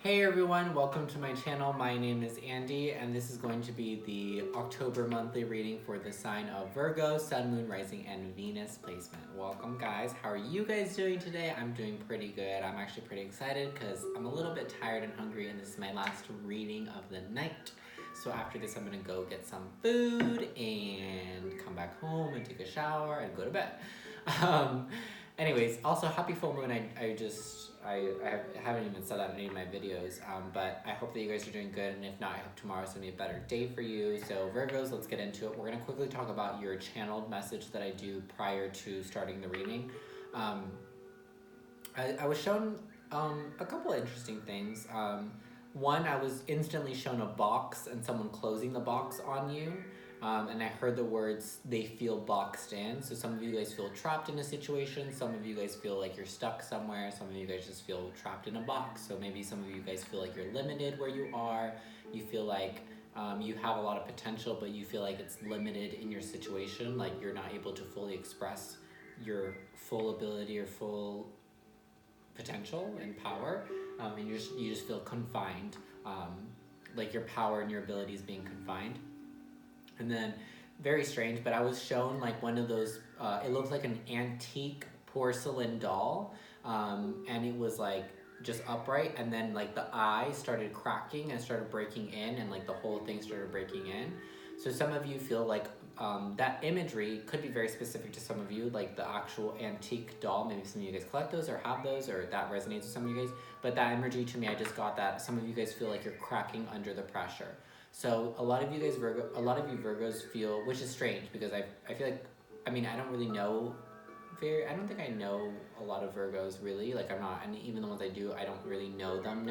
Hey everyone, welcome to my channel. My name is Andy and this is going to be the October monthly reading for the sign of Virgo, Sun, Moon, Rising, and Venus placement. Welcome guys. How are you guys doing today? I'm doing pretty good. I'm actually pretty excited because I'm a little bit tired and hungry and this is my last reading of the night. So after this I'm going to go get some food and come back home and take a shower and go to bed. Anyways, also happy full moon. I haven't even said that in any of my videos, but I hope that you guys are doing good, and if not, I hope tomorrow's gonna be a better day for you. So Virgos, let's get into it. We're gonna quickly talk about your channeled message that I do prior to starting the reading. I was shown a couple of interesting things. One, I was instantly shown a box and someone closing the box on you. And I heard the words, they feel boxed in. So some of you guys feel trapped in a situation. Some of you guys feel like you're stuck somewhere. Some of you guys just feel trapped in a box. So maybe some of you guys feel like you're limited where you are. You feel like you have a lot of potential, but you feel like it's limited in your situation. Like you're not able to fully express your full ability or full potential and power. And you just feel confined. Like your power and your ability is being confined. And then, very strange, but I was shown like one of those, it looked like an antique porcelain doll, and it was like just upright, and then like the eye started cracking and started breaking in, and like the whole thing started breaking in. So some of you feel like that imagery could be very specific to some of you, like the actual antique doll. Maybe some of you guys collect those or have those, or that resonates with some of you guys. But that imagery to me, I just got that some of you guys feel like you're cracking under the pressure. So a lot of you guys Virgos feel, which is strange because I feel like, I mean, I don't really know I don't think I know a lot of Virgos really, like I'm not, and even the ones I do, I don't really know them,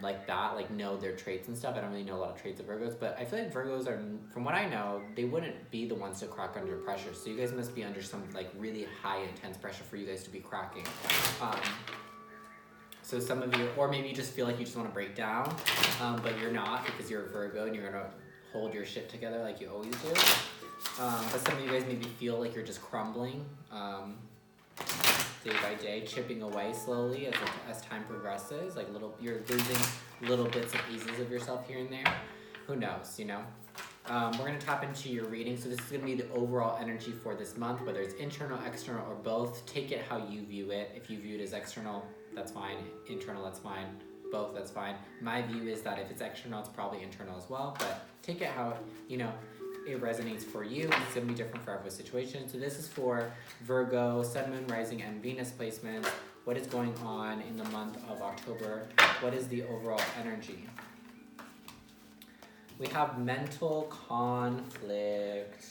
like that, like know their traits and stuff. I don't really know a lot of traits of Virgos, but I feel like Virgos are, from what I know, they wouldn't be the ones to crack under pressure. So you guys must be under some like really high intense pressure for you guys to be cracking. So some of you, or maybe you just feel like you just want to break down, but you're not because you're a Virgo and you're going to hold your shit together like you always do. But some of you guys maybe feel like you're just crumbling day by day, chipping away slowly as time progresses. Like you're losing little bits and pieces of yourself here and there. Who knows, you know? We're going to tap into your reading. So this is going to be the overall energy for this month, whether it's internal, external, or both. Take it how you view it. If you view it as external, that's fine. Internal, that's fine. Both, that's fine. My view is that if it's external, it's probably internal as well. But take it how, you know, it resonates for you. It's going to be different for every situation. So this is for Virgo, Sun, Moon, Rising, and Venus placements. What is going on in the month of October? What is the overall energy? We have mental conflict.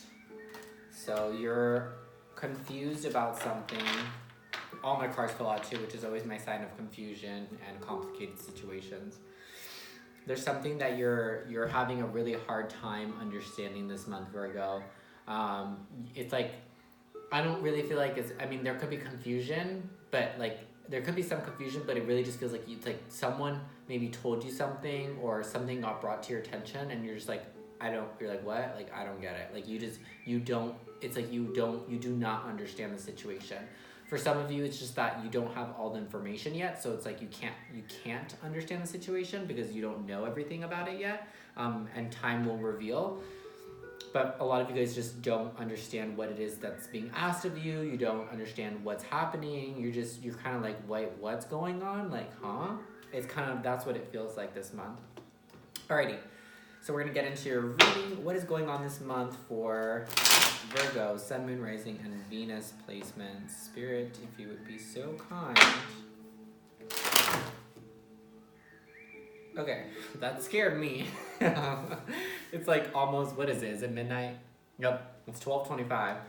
So you're confused about something. All my cards fell out too, which is always my sign of confusion and complicated situations. There's something that you're having a really hard time understanding this month, Virgo. It's like, I don't really feel like it's, I mean, there could be confusion, but like, there could be some confusion, but it really just feels like it's like someone maybe told you something or something got brought to your attention and you're just like, you're like, what? Like, I don't get it. Like you do not understand the situation. For some of you, it's just that you don't have all the information yet. So it's like you can't understand the situation because you don't know everything about it yet. And time will reveal. But a lot of you guys just don't understand what it is that's being asked of you. You don't understand what's happening. You're kind of like, wait, what's going on? Like, huh? It's kind of, that's what it feels like this month. Alrighty. So we're going to get into your reading. What is going on this month for Virgo, Sun, Moon, Rising, and Venus placements? Spirit, if you would be so kind. Okay, that scared me. It's like almost, what is it? Is it midnight? Yep, it's 12:25.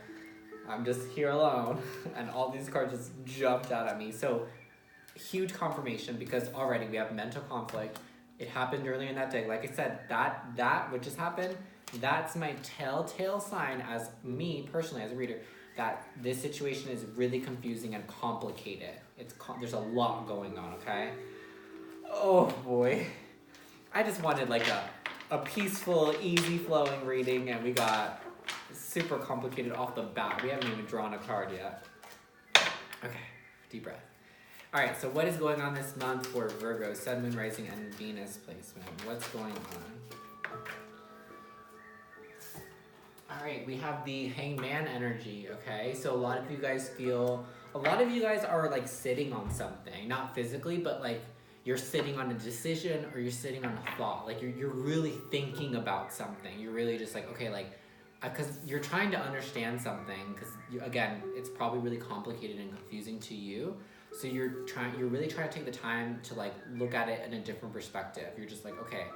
I'm just here alone, and all these cards just jumped out at me. So, huge confirmation because already we have mental conflict. It happened earlier in that day. Like I said, that what just happened, that's my telltale sign as me personally, as a reader, that this situation is really confusing and complicated. There's a lot going on, okay? Oh boy. I just wanted like a peaceful, easy flowing reading and we got super complicated off the bat. We haven't even drawn a card yet. Okay, deep breath. All right, so what is going on this month for Virgo, Sun, Moon, Rising, and Venus placement? What's going on? All right, we have the Hangman energy, okay? So a lot of you guys are like sitting on something, not physically, but like you're sitting on a decision or you're sitting on a thought. Like you're really thinking about something. You're really just like, okay, like, because you're trying to understand something, because again, it's probably really complicated and confusing to you. So you're really trying to take the time to like look at it in a different perspective. You're just like, okay,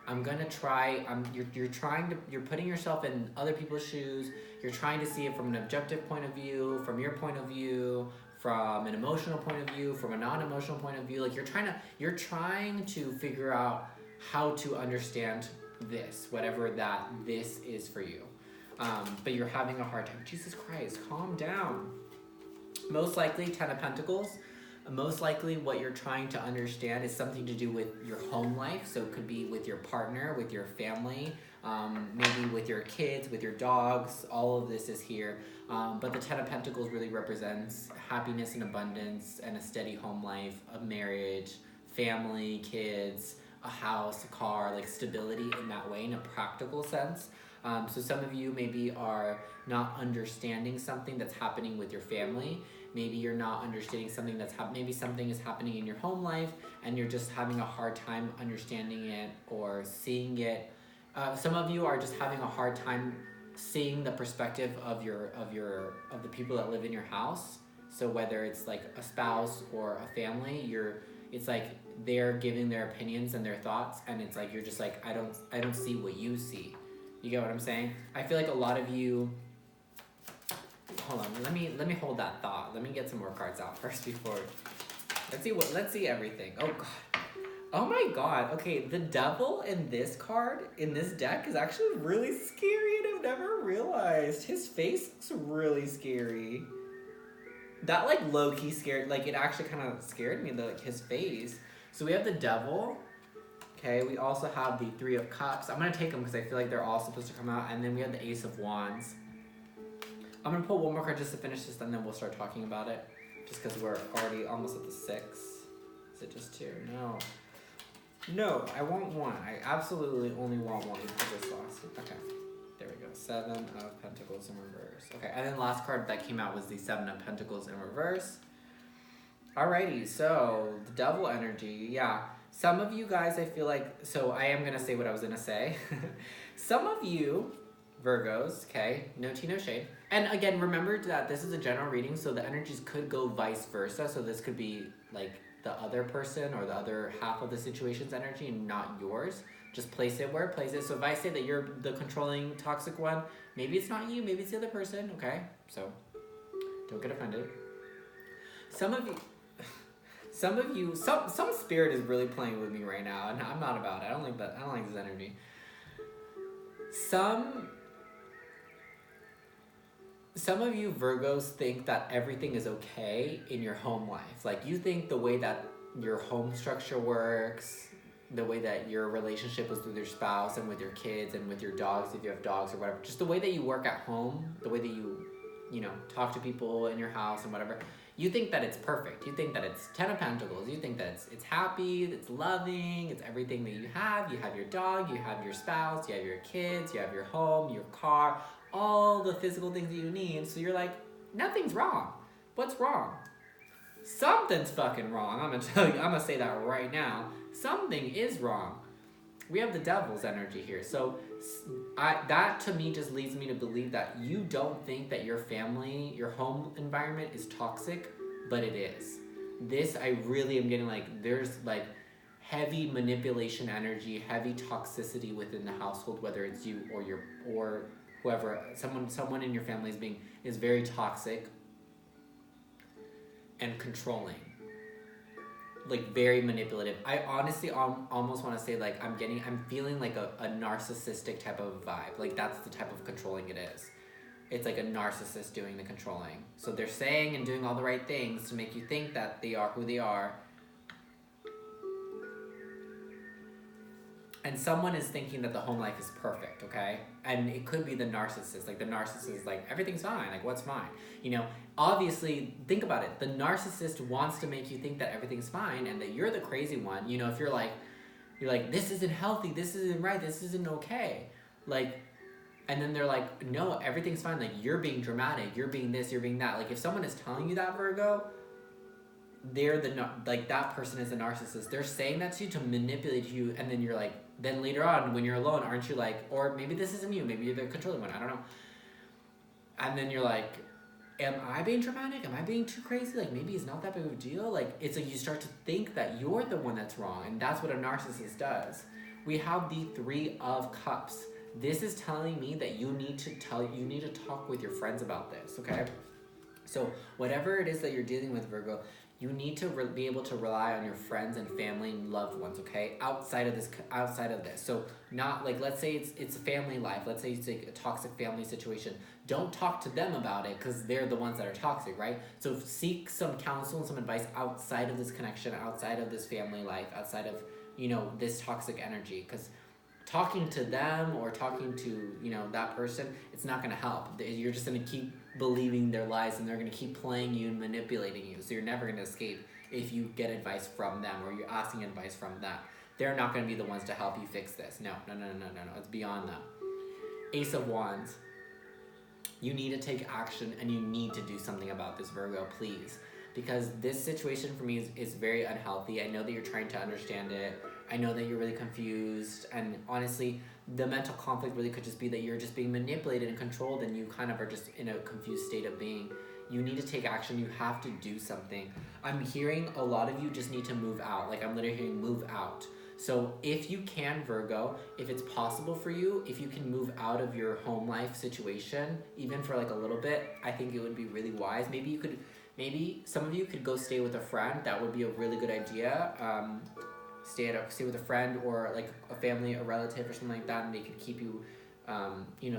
I'm gonna try. You're putting yourself in other people's shoes. You're trying to see it from an objective point of view, from your point of view, from an emotional point of view, from a non-emotional point of view. Like you're trying to figure out how to understand this, whatever that this is for you. But you're having a hard time. Jesus Christ, calm down. Most likely, 10 of Pentacles. Most likely what you're trying to understand is something to do with your home life. So it could be with your partner, with your family, maybe with your kids, with your dogs. All of this is here. But the 10 of Pentacles really represents happiness and abundance and a steady home life, a marriage, family, kids, a house, a car, like stability in that way, in a practical sense. So some of you maybe are not understanding something that's happening with your family. Maybe you're not understanding something maybe something is happening in your home life and you're just having a hard time understanding it or seeing it. Some of you are just having a hard time seeing the perspective of the people that live in your house. So whether it's like a spouse or a family, it's like they're giving their opinions and their thoughts, and it's like you're just like, I don't see what you see. You get what I'm saying? I feel like a lot of you. Hold on, let me hold that thought. Let me get some more cards out first before. Let's see everything. Oh god. Oh my god. Okay, the devil in this card, in this deck, is actually really scary, and I've never realized. His face looks really scary. That like low-key scared, like it actually kind of scared me, like his face. So we have the devil. Okay, we also have the Three of Cups. I'm going to take them because I feel like they're all supposed to come out. And then we have the Ace of Wands. I'm going to pull one more card just to finish this, and then we'll start talking about it. Just because we're already almost at the 6. Is it just 2? No. No, I want 1. I absolutely only want 1 for this last. Okay, there we go. 7 of Pentacles in reverse. Okay, and then the last card that came out was the 7 of Pentacles in reverse. Alrighty, so the devil energy, yeah. Some of you guys, I feel like, so I am going to say what I was going to say. Some of you, Virgos, okay, no tea, no shade. And again, remember that this is a general reading, so the energies could go vice versa. So this could be like the other person or the other half of the situation's energy and not yours. Just place it where it places. So if I say that you're the controlling, toxic one, maybe it's not you, maybe it's the other person, okay? So don't get offended. Some of you, some spirit is really playing with me right now, and I'm not about it. I don't like that. I don't like this energy. Some of you Virgos think that everything is okay in your home life. Like you think the way that your home structure works, the way that your relationship is with your spouse and with your kids and with your dogs, if you have dogs or whatever, just the way that you work at home, the way that you talk to people in your house and whatever. You think that it's perfect. You think that it's 10 of Pentacles. You think that it's happy, it's loving, it's everything that you have. You have your dog, you have your spouse, you have your kids, you have your home, your car, all the physical things that you need. So you're like, nothing's wrong. What's wrong? Something's fucking wrong. I'm gonna say that right now. Something is wrong. We have the devil's energy here. So that to me just leads me to believe that you don't think that your family, your home environment is toxic, but it is. This, I really am getting like, there's like heavy manipulation energy, heavy toxicity within the household, whether it's you or whoever, someone in your family is very toxic and controlling. Like very manipulative. I honestly almost want to say like I'm feeling like a narcissistic type of vibe. Like that's the type of controlling it is. It's like a narcissist doing the controlling. So they're saying and doing all the right things to make you think that they are who they are. And someone is thinking that the home life is perfect, okay? And it could be the narcissist. Like, the narcissist is like, everything's fine. Like, what's fine? You know, obviously, think about it. The narcissist wants to make you think that everything's fine and that you're the crazy one. You know, if you're like, this isn't healthy, this isn't right, this isn't okay. Like, and then they're like, no, everything's fine. Like, you're being dramatic, you're being this, you're being that. Like, if someone is telling you that, Virgo, they're that person is a narcissist. They're saying that to you to manipulate you, and then you're like, then later on when you're alone, aren't you like, or maybe this isn't you, maybe you're the controlling one, I don't know. And then you're like, am I being dramatic? Am I being too crazy? Like, maybe it's not that big of a deal. Like, it's like you start to think that you're the one that's wrong, and that's what a narcissist does. We have the Three of Cups. This is telling me that you need to talk with your friends about this, okay? So whatever it is that you're dealing with, Virgo, you need to be able to rely on your friends and family and loved ones, okay? Outside of this. So not like, let's say it's a family life. Let's say it's like a toxic family situation. Don't talk to them about it because they're the ones that are toxic, right? So seek some counsel and some advice outside of this connection, outside of this family life, outside of, you know, this toxic energy, because talking to them or talking to, you know, that person, it's not going to help. You're just going to keep believing their lies, and they're going to keep playing you and manipulating you. So you're never going to escape if you get advice from them or you're asking advice from them. They're not going to be the ones to help you fix this. No. It's beyond them. Ace of Wands. You need to take action, and you need to do something about this, Virgo, please. Because this situation for me is very unhealthy. I know that you're trying to understand it. I know that you're really confused. And honestly, the mental conflict really could just be that you're just being manipulated and controlled, and you kind of are just in a confused state of being. You need to take action. You have to do something. I'm hearing a lot of you just need to move out. Like, I'm literally hearing move out. So if you can, Virgo, if it's possible for you, if you can move out of your home life situation, even for like a little bit, I think it would be really wise. Maybe some of you could go stay with a friend. That would be a really good idea. Stay with a friend or like a family, a relative or something like that, and they could keep you,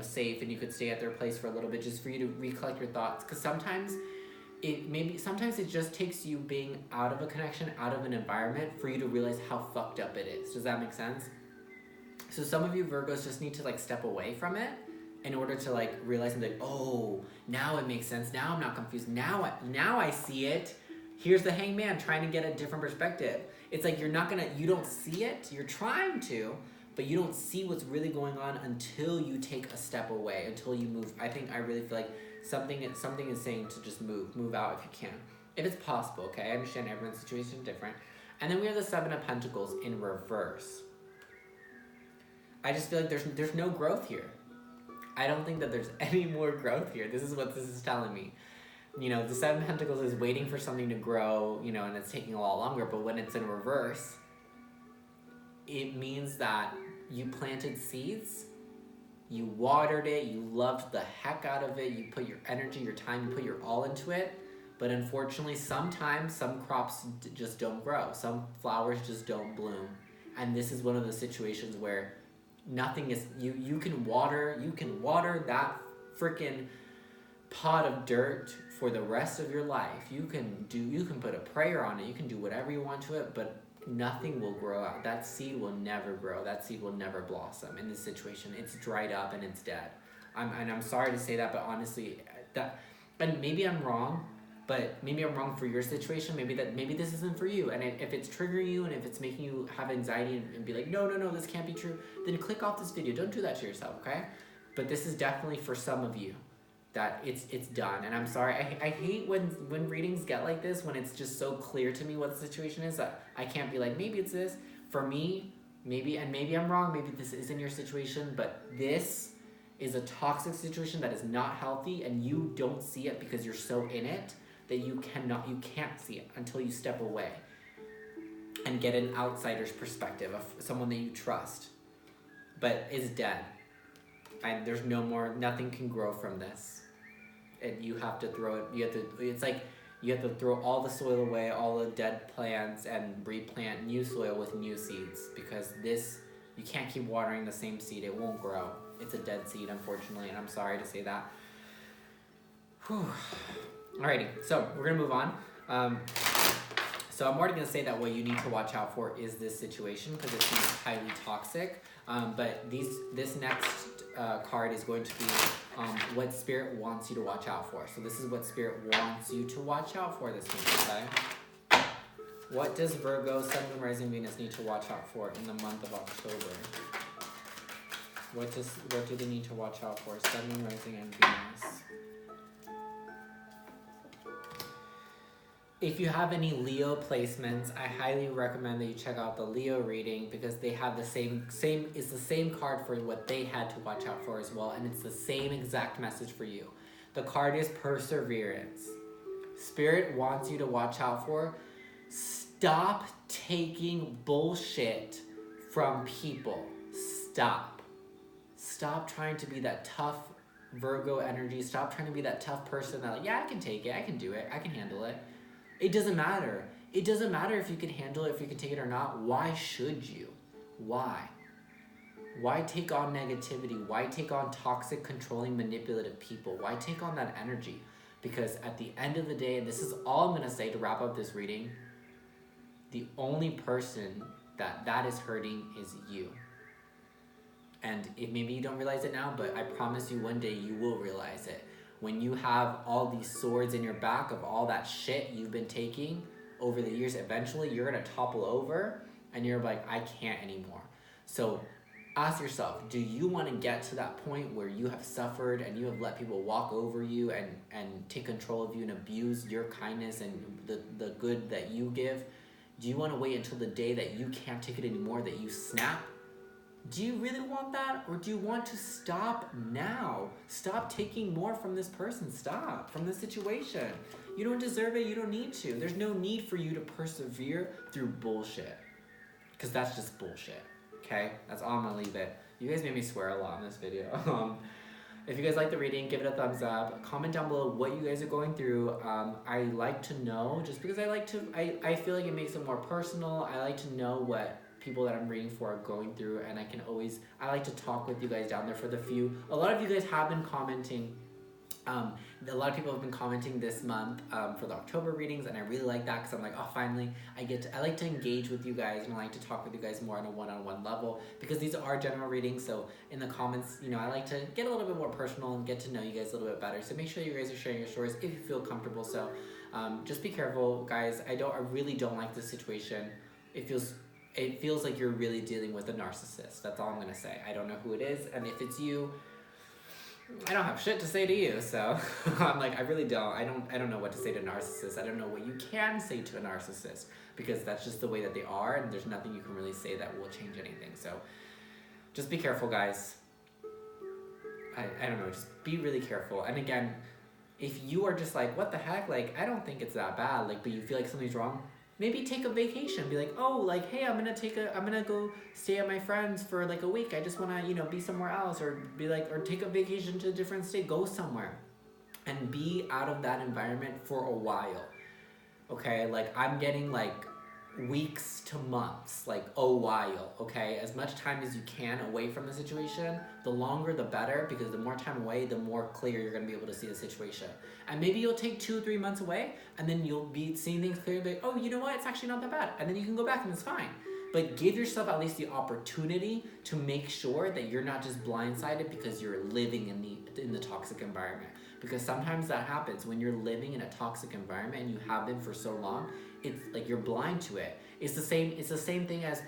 safe, and you could stay at their place for a little bit just for you to recollect your thoughts. Because sometimes it just takes you being out of a connection, out of an environment, for you to realize how fucked up it is. Does that make sense? So some of you Virgos just need to like step away from it in order to like realize and like, oh, now it makes sense. Now I'm not confused. Now I see it. Here's the Hangman trying to get a different perspective. It's like you don't see it. You're trying to, but you don't see what's really going on until you take a step away, until you move. I really feel like something is saying to just move out if you can, if it's possible. Okay, I understand everyone's situation is different. And then we have the Seven of Pentacles in reverse. I just feel like there's no growth here. I don't think that there's any more growth here. This is what this is telling me. You know, the Seven of Pentacles is waiting for something to grow, you know, and it's taking a lot longer. But when it's in reverse, it means that you planted seeds, you watered it, you loved the heck out of it, you put your energy, your time, you put your all into it. But unfortunately, sometimes some crops just don't grow. Some flowers just don't bloom. And this is one of the situations where nothing is, you can water that freaking pot of dirt for the rest of your life. You can put a prayer on it, you can do whatever you want to it, but nothing will grow out. That seed will never grow. That seed will never blossom in this situation. It's dried up and it's dead. I'm sorry to say that, but honestly, and maybe I'm wrong, but maybe I'm wrong for your situation. Maybe this isn't for you. And if it's triggering you and if it's making you have anxiety and be like, no, this can't be true, then click off this video. Don't do that to yourself, okay? But this is definitely for some of you that it's done. And I'm sorry, I hate when readings get like this, when it's just so clear to me what the situation is, that I can't be like, maybe it's this. For me, maybe I'm wrong, maybe this isn't your situation, but this is a toxic situation that is not healthy, and you don't see it because you're so in it that you can't see it until you step away and get an outsider's perspective of someone that you trust, but is dead. And there's no more, nothing can grow from this. And you have to throw it, it's like you have to throw all the soil away, all the dead plants, and replant new soil with new seeds, because you can't keep watering the same seed. It won't grow. It's a dead seed, unfortunately, and I'm sorry to say that. Whew. Alrighty, so we're gonna move on. So I'm already going to say that what you need to watch out for is this situation because it seems highly toxic. But this next card is going to be what Spirit wants you to watch out for. So this is what Spirit wants you to watch out for this week, okay? What does Virgo, Sun, Moon, Rising, Venus need to watch out for in the month of October? What do they need to watch out for? Sun, Moon, Rising, and Venus. If you have any Leo placements, I highly recommend that you check out the Leo reading because they have the same it's the same card for what they had to watch out for as well, and it's the same exact message for you. The card is perseverance. Spirit wants you to watch out for stop taking bullshit from people. Stop trying to be that tough Virgo energy. Stop trying to be that tough person that like, yeah, I can take it, I can do it, I can handle it. It doesn't matter. It doesn't matter if you can handle it, if you can take it or not. Why should you? Why? Why take on negativity? Why take on toxic, controlling, manipulative people? Why take on that energy? Because at the end of the day, and this is all I'm going to say to wrap up this reading, the only person that is hurting is you. And maybe you don't realize it now, but I promise you one day you will realize it. When you have all these swords in your back of all that shit you've been taking over the years, eventually you're going to topple over and you're like, I can't anymore. So ask yourself, do you want to get to that point where you have suffered and you have let people walk over you and take control of you and abuse your kindness and the good that you give? Do you want to wait until the day that you can't take it anymore, that you snap? Do you really want that? Or do you want to stop now? Stop taking more from this person. Stop from this situation. You don't deserve it. You don't need to. There's no need for you to persevere through bullshit. Because that's just bullshit. Okay? That's all I'm going to leave it. You guys made me swear a lot in this video. If you guys like the reading, give it a thumbs up. Comment down below what you guys are going through. I like to know, just because I feel like it makes it more personal. I like to know what people that I'm reading for are going through, and I like to talk with you guys down there for the few. A lot of you guys have been commenting. A lot of people have been commenting this month for the October readings, and I really like that because I'm like, oh, finally, I like to engage with you guys, and I like to talk with you guys more on a one-on-one level because these are general readings. So in the comments, I like to get a little bit more personal and get to know you guys a little bit better. So make sure you guys are sharing your stories if you feel comfortable. So just be careful, guys. I really don't like this situation. It feels like you're really dealing with a narcissist. That's all I'm gonna say. I don't know who it is, and if it's you, I don't have shit to say to you. So I'm like, I really don't. I don't know what to say to a narcissist. I don't know what you can say to a narcissist because that's just the way that they are, and there's nothing you can really say that will change anything. So just be careful, guys. I don't know. Just be really careful. And again, if you are just like, what the heck? Like, I don't think it's that bad. Like, but you feel like something's wrong. Maybe take a vacation. Be like, oh, like, hey, I'm gonna go stay at my friend's for like a week. I just wanna, be somewhere else, or be like, or take a vacation to a different state. Go somewhere, and be out of that environment for a while. Okay, like I'm getting like weeks to months, like a while. Okay, as much time as you can away from the situation. The longer, the better, because the more time away, the more clear you're gonna be able to see the situation. And maybe you'll take 2 or 3 months away, and then you'll be seeing things clearly. Like, oh, you know what? It's actually not that bad. And then you can go back, and it's fine. But give yourself at least the opportunity to make sure that you're not just blindsided because you're living in the toxic environment. Because sometimes that happens when you're living in a toxic environment and you have been for so long. It's like you're blind to it. It's the same thing as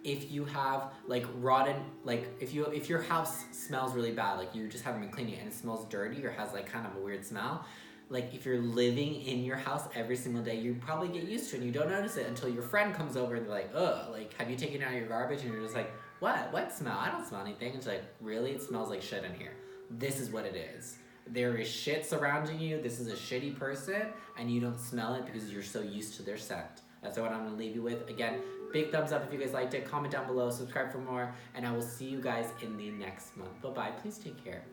if you have like rotten, like if your house smells really bad, like you just haven't been cleaning it and it smells dirty or has like kind of a weird smell. Like if you're living in your house every single day, you probably get used to it and you don't notice it until your friend comes over and they're like, ugh, like have you taken out your garbage? And you're just like, what smell? I don't smell anything. And it's like, really? It smells like shit in here. This is what it is. There is shit surrounding you. This is a shitty person and you don't smell it because you're so used to their scent. That's what I'm going to leave you with. Again, big thumbs up if you guys liked it. Comment down below. Subscribe for more. And I will see you guys in the next month. Bye-bye. Please take care.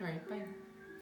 All right. Bye.